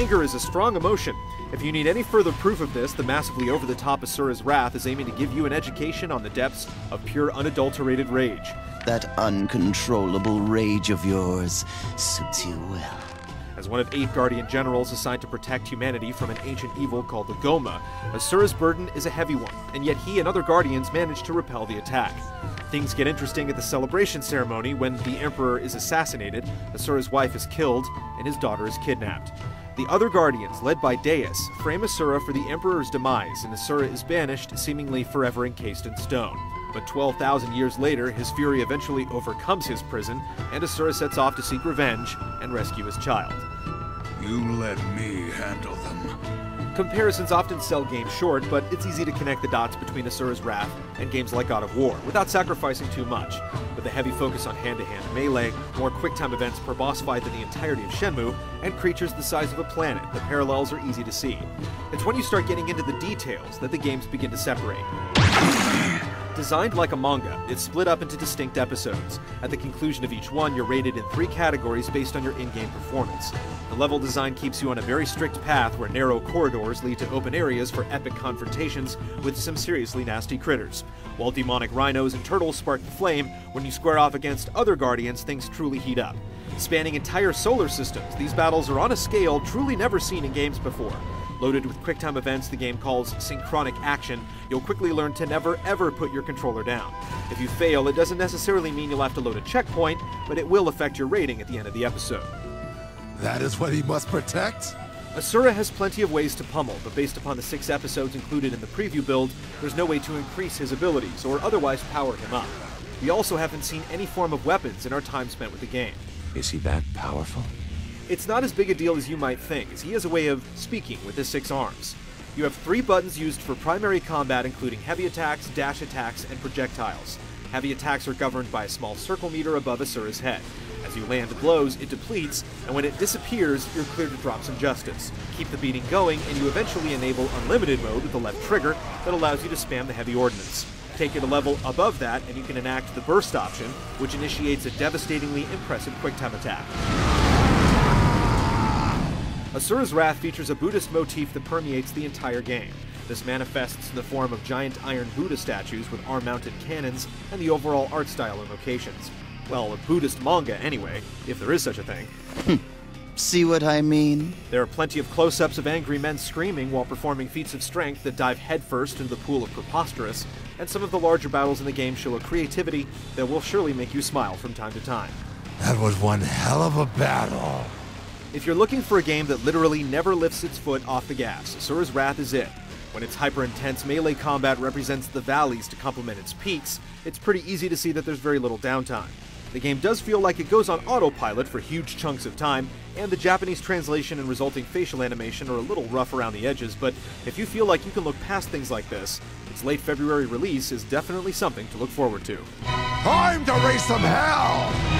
Anger is a strong emotion. If you need any further proof of this, the massively over-the-top Asura's Wrath is aiming to give you an education on the depths of pure unadulterated rage. That uncontrollable rage of yours suits you well. As one of 8 Guardian Generals assigned to protect humanity from an ancient evil called the Goma, Asura's burden is a heavy one, and yet he and other Guardians manage to repel the attack. Things get interesting at the celebration ceremony when the Emperor is assassinated, Asura's wife is killed, and his daughter is kidnapped. The other Guardians, led by Deus, frame Asura for the Emperor's demise, and Asura is banished, seemingly forever encased in stone. But 12,000 years later, his fury eventually overcomes his prison, and Asura sets off to seek revenge and rescue his child. You let me handle them. Comparisons often sell games short, but it's easy to connect the dots between Asura's Wrath and games like God of War, without sacrificing too much. With a heavy focus on hand-to-hand melee, more quick-time events per boss fight than the entirety of Shenmue, and creatures the size of a planet, the parallels are easy to see. It's when you start getting into the details that the games begin to separate. Designed like a manga, it's split up into distinct episodes. At the conclusion of each one, you're rated in 3 categories based on your in-game performance. The level design keeps you on a very strict path where narrow corridors lead to open areas for epic confrontations with some seriously nasty critters. While demonic rhinos and turtles spark the flame, when you square off against other Guardians, things truly heat up. Spanning entire solar systems, these battles are on a scale truly never seen in games before. Loaded with quick-time events the game calls synchronic action, you'll quickly learn to never ever put your controller down. If you fail, it doesn't necessarily mean you'll have to load a checkpoint, but it will affect your rating at the end of the episode. That is what he must protect? Asura has plenty of ways to pummel, but based upon the 6 episodes included in the preview build, there's no way to increase his abilities or otherwise power him up. We also haven't seen any form of weapons in our time spent with the game. Is he that powerful? It's not as big a deal as you might think, as he has a way of speaking with his 6 arms. You have 3 buttons used for primary combat, including heavy attacks, dash attacks, and projectiles. Heavy attacks are governed by a small circle meter above Asura's head. As you land blows, it depletes, and when it disappears, you're cleared to drop some justice. Keep the beating going, and you eventually enable unlimited mode with the left trigger that allows you to spam the heavy ordnance. Take it a level above that, and you can enact the burst option, which initiates a devastatingly impressive quick-time attack. Asura's Wrath features a Buddhist motif that permeates the entire game. This manifests in the form of giant iron Buddha statues with arm-mounted cannons and the overall art style and locations. Well, a Buddhist manga anyway, if there is such a thing. See what I mean? There are plenty of close-ups of angry men screaming while performing feats of strength that dive headfirst into the pool of preposterous, and some of the larger battles in the game show a creativity that will surely make you smile from time to time. That was one hell of a battle. If you're looking for a game that literally never lifts its foot off the gas, Asura's Wrath is it. When its hyper-intense melee combat represents the valleys to complement its peaks, it's pretty easy to see that there's very little downtime. The game does feel like it goes on autopilot for huge chunks of time, and the Japanese translation and resulting facial animation are a little rough around the edges, but if you feel like you can look past things like this, its late February release is definitely something to look forward to. Time to raise some hell!